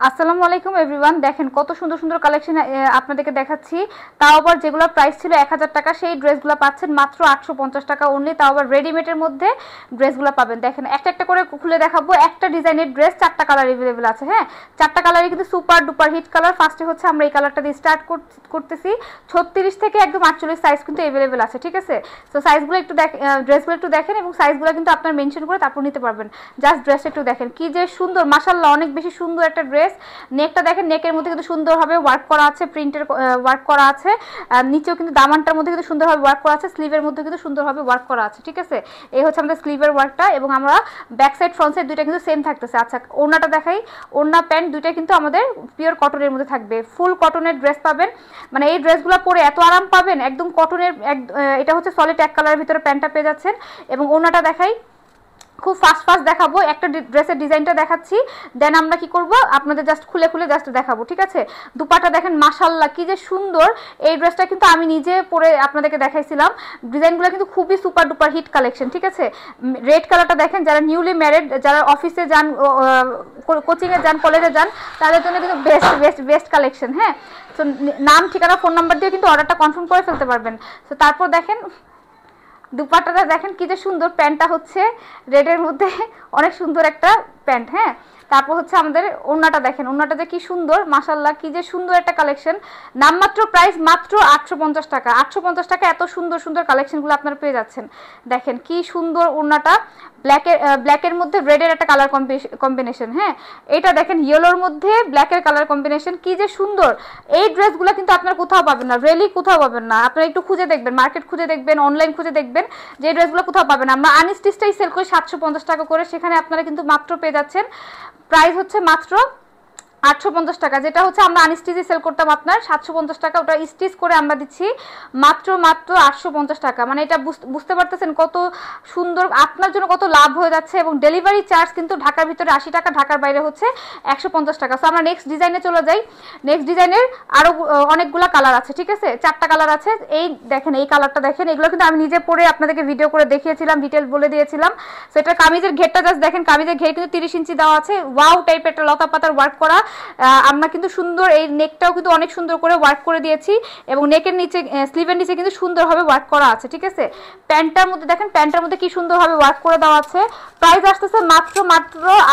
আসসালামু আলাইকুম এভরিওয়ান। দেখেন কত সুন্দর সুন্দর কালেকশন আপনাদেরকে দেখাচ্ছি। তাও আবার যেগুলো প্রাইস ছিল 1000 টাকা সেই ড্রেসগুলো পাচ্ছেন মাত্র 850 টাকা অনলি। তাও আবার রেডিমেডের মধ্যে ড্রেসগুলো পাবেন। দেখেন একটা একটা করে খুলে দেখাবো। একটা ডিজাইনের ড্রেস 4টা কালার अवेलेबल আছে। হ্যাঁ, 4টা কালারই কিন্তু সুপার ডুপার হিট কালার। ফার্স্টে হচ্ছে আমরা এই কালারটা দিয়ে স্টার্ট করতেছি। 36 থেকে একদম 48 সাইজ কিন্তু अवेलेबल আছে, ঠিক আছে। সো সাইজগুলো একটু ড্রেসগুলো একটু দেখেন এবং সাইজগুলো কিন্তু আপনারা মেনশন করে তারপর নিতে পারবেন। জাস্ট ড্রেসটা একটু দেখেন কি যে সুন্দর, মাশাআল্লাহ অনেক বেশি সুন্দর একটা ড্রেস। নেকটা দেখেন, নেকের মধ্যে কিন্তু সুন্দরভাবে ওয়ার্ক করা আছে, প্রিন্টের ওয়ার্ক করা আছে। নিচেও কিন্তু দামানটার মধ্যে কিন্তু সুন্দরভাবে ওয়ার্ক করা আছে, স্লিভের মধ্যে কিন্তু সুন্দরভাবে ওয়ার্ক করা আছে, ঠিক আছে। এই হচ্ছে আমাদের স্লিভের ওয়ার্কটা এবং আমরা ব্যাক সাইড ফ্রন্ট সাইড দুইটা কিন্তু সেম থাকতেছে। আচ্ছা, ওড়নাটা দেখাই। ওড়না প্যান্ট দুইটা কিন্তু আমাদের পিওর কটনের মধ্যে থাকবে। ফুল কটনের ড্রেস পাবেন, মানে এই ড্রেসগুলো পরে এত আরাম পাবেন, একদম কটনের। এটা হচ্ছে সলিড এক কালারের ভিতরে প্যান্টটা পেয়ে যাচ্ছেন। এবং ওড়নাটা দেখাই, খুব ফাস্ট দেখাবো। একটা ড্রেসের ডিজাইনটা দেখাচ্ছি, দেন আমরা কি করব আপনাদের জাস্ট খুলে খুলে জাস্ট দেখাবো, ঠিক আছে। দুপাটা দেখেন, মাশাআল্লাহ কি যে সুন্দর। এই ড্রেসটা কিন্তু আমি নিজে পরে আপনাদেরকে দেখাইছিলাম। ডিজাইনগুলো কিন্তু খুবই সুপার ডুপার হিট কালেকশন, ঠিক আছে। রেড কালারটা দেখেন, যারা নিউলি ম্যারিড, যারা অফিসে যান, কোচিংয়ে যান, কলেজে যান, তাদের জন্য কিন্তু বেস্ট কালেকশন। হ্যাঁ, তো নাম, ঠিকানা, ফোন নাম্বার দিয়ে কিন্তু অর্ডারটা কনফার্ম করে ফেলতে পারবেন। তো তারপর দেখেন দুপাট্টাটা দেখেন কি যে সুন্দর। প্যান্টটা হচ্ছে রেডের মধ্যে অনেক সুন্দর একটা প্যান্ট। হ্যাঁ, তারপর হচ্ছে আমাদের ওড়নাটা দেখেন, ওড়নাটা যে কি সুন্দর, মাশাআল্লাহ কি যে সুন্দর একটা কালেকশন। নামমাত্র প্রাইস মাত্র 850 টাকা। 850 টাকা এত সুন্দর সুন্দর কালেকশনগুলো আপনারা পেয়ে যাচ্ছেন। দেখেন কি সুন্দর ওড়নাটা, ব্ল্যাকের মধ্যে রেডের একটা কালার কম্বিনেশন। হ্যাঁ, এটা দেখেন ইয়েলোর মধ্যে ব্ল্যাকের কালার কম্বিনেশন, কি যে সুন্দর। এই ড্রেসগুলো কিন্তু আপনারা কোথাও পাবেন না, রিয়েলি কোথাও পাবেন না। আপনারা একটু খুঁজে দেখবেন, মার্কেট খুঁজে দেখবেন, অনলাইন খুঁজে দেখবেন, যে ড্রেসগুলো কোথাও পাবেন। আমরা আনস্টিচটাই সেল করি 750 টাকা করে, সেখানে আপনারা কিন্তু মাত্র পেয়ে যাচ্ছেন প্রাইস হচ্ছে মাত্র 850 টাকা। যেটা হচ্ছে আমরা আনস্টিচে সেল করতাম আপনার 750 টাকা, ওটা স্টিচ করে আমরা দিচ্ছি মাত্র 850 টাকা। মানে এটা বুঝতে পারতেছেন কত সুন্দর, আপনার জন্য কত লাভ হয়ে যাচ্ছে। এবং ডেলিভারি চার্জ কিন্তু ঢাকার ভিতরে 80 টাকা, ঢাকার বাইরে হচ্ছে 150 টাকা। সো আমরা নেক্সট ডিজাইনে চলে যাই। নেক্সট ডিজাইনের আরও অনেকগুলো কালার আছে, ঠিক আছে। 4টা কালার আছে। এই দেখেন, এই কালারটা দেখেন, এগুলো কিন্তু আমি নিজে পরে আপনাদেরকে ভিডিও করে দেখিয়েছিলাম, ডিটেল বলে দিয়েছিলাম। সো এটা কামিজের ঘেরটা জাস্ট দেখেন, কামিজের ঘের কিন্তু 30 ইঞ্চি দেওয়া আছে। ওয়াও টাইপের একটা লতা পাতার ওয়ার্ক করা। আমরা কিন্তু সুন্দর, এই নেকটাও কিন্তু অনেক সুন্দর করে ওয়ার্ক করে দিয়েছি এবং নেকের নিচে, স্লিভের নিচে কিন্তু সুন্দরভাবে ওয়ার্ক করা আছে, ঠিক আছে। প্যান্টটার মধ্যে দেখেন, প্যান্টটার মধ্যে কি সুন্দরভাবে ওয়ার্ক করে দেওয়া আছে। প্রাইস আসতেছে মাত্র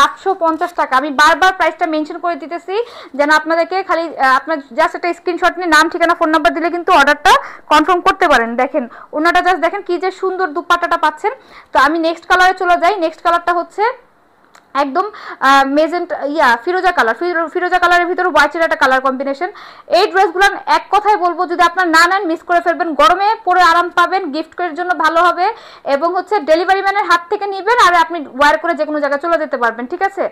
850 টাকা। আমি বারবার প্রাইসটা মেনশন করে দিতেছি যেন আপনাদেরকে খালি আপনার জাস্ট একটা স্ক্রিনশট নিয়ে নাম, ঠিকানা, ফোন নাম্বার দিলে কিন্তু অর্ডারটা কনফার্ম করতে পারেন। দেখেন ওনাটা জাস্ট দেখেন কি যে সুন্দর দুপাট্টাটা পাচ্ছেন। তো আমি নেক্সট কালারে চলে যাই। নেক্সট কালারটা হচ্ছে একদম মেজেন্টা, ফিরোজা কালার। ফিরোজা কালারের ভিতরে হোয়াইটের একটা কালার কম্বিনেশন। এই ড্রেসগুলো এক কথায় বলবো, যদি আপনার না নেন মিস করে ফেলবেন। গরমে পরে আরাম পাবেন, গিফট করার জন্য ভালো হবে এবং হচ্ছে ডেলিভারি ম্যানের হাত থেকে নেবেন আর আপনি ওয়্যার করে যে কোনো জায়গায় চলে যেতে পারবেন, ঠিক আছে।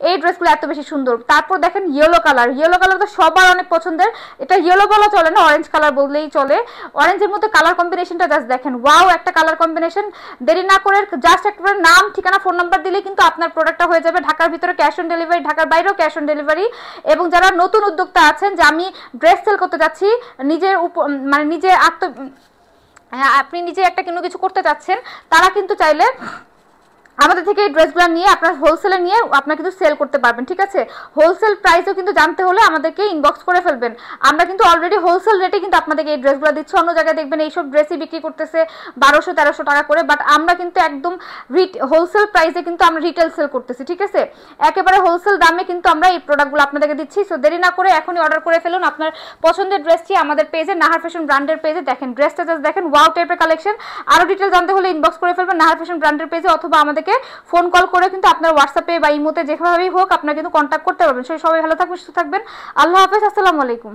এই ড্রেসগুলো এত বেশি সুন্দর। তারপর দেখেন ইয়েলো কালার। ইয়েলো কালার তো সবার অনেক পছন্দের। এটা ইয়েলো বলা চলে না, অরেঞ্জ কালার বললেই চলে। অরেঞ্জের মধ্যে কালার কম্বিনেশনটা জাস্ট দেখেন, ওয়াও একটা কালার কম্বিনেশন। দেরি না করে জাস্ট একটা নাম, ঠিকানা, ফোন নাম্বার দিলে কিন্তু আপনার প্রোডাক্টটা হয়ে যাবে। ঢাকার ভিতরে ক্যাশ অন ডেলিভারি, ঢাকার বাইরেও ক্যাশ অন ডেলিভারি। এবং যারা নতুন উদ্যোক্তা আছেন যে আমি ড্রেস সেল করতে যাচ্ছি, নিজের মানে নিজে আপনি নিজে একটা কোনো কিছু করতে চাচ্ছেন, তারা কিন্তু চাইলে আমাদের থেকে এই ড্রেসগুলো নিয়ে আপনার হোলসেলে নিয়ে আপনারা কিন্তু সেল করতে পারবেন, ঠিক আছে। হোলসেল প্রাইসও কিন্তু জানতে হলে আমাদেরকে ইনবক্স করে ফেলবেন। আমরা কিন্তু অলরেডি হোলসেল রেটে কিন্তু আপনাদেরকে এই ড্রেসগুলো দিচ্ছি। অন্য জায়গায় দেখবেন এইসব ড্রেসই বিক্রি করতেছে 1200-1300 টাকা করে, বাট আমরা কিন্তু একদম হোলসেল প্রাইসে কিন্তু আমরা রিটেল সেল করতেছি, ঠিক আছে। একেবারে হোলসেল দামে কিন্তু আমরা এই প্রোডাক্টগুলো আপনাদেরকে দিচ্ছি। সো দেরি না করে এখনই অর্ডার করে ফেলুন আপনার পছন্দের ড্রেসটি আমাদের পেজে, নাহার ফ্যাশন ব্র্যান্ডের পেজে। দেখেন ড্রেসটা জাস্ট দেখেন, ওয়াও টাইপের কালেকশন। আরও ডিটেল জানতে হলে ইনবক্স করে ফেলবেন নাহার ফ্যাশন ব্র্যান্ডের পেজে, অথবা আমাদেরকে ফোন কল করে কিন্তু আপনার হোয়াটসঅ্যাপে বা ইমোতে যেভাবেই হোক আপনারা কিন্তু কন্ট্যাক্ট করতে পারবেন। সবাই ভালো থাকবেন, সুস্থ থাকবেন। আল্লাহ হাফেজ, আসসালামু আলাইকুম।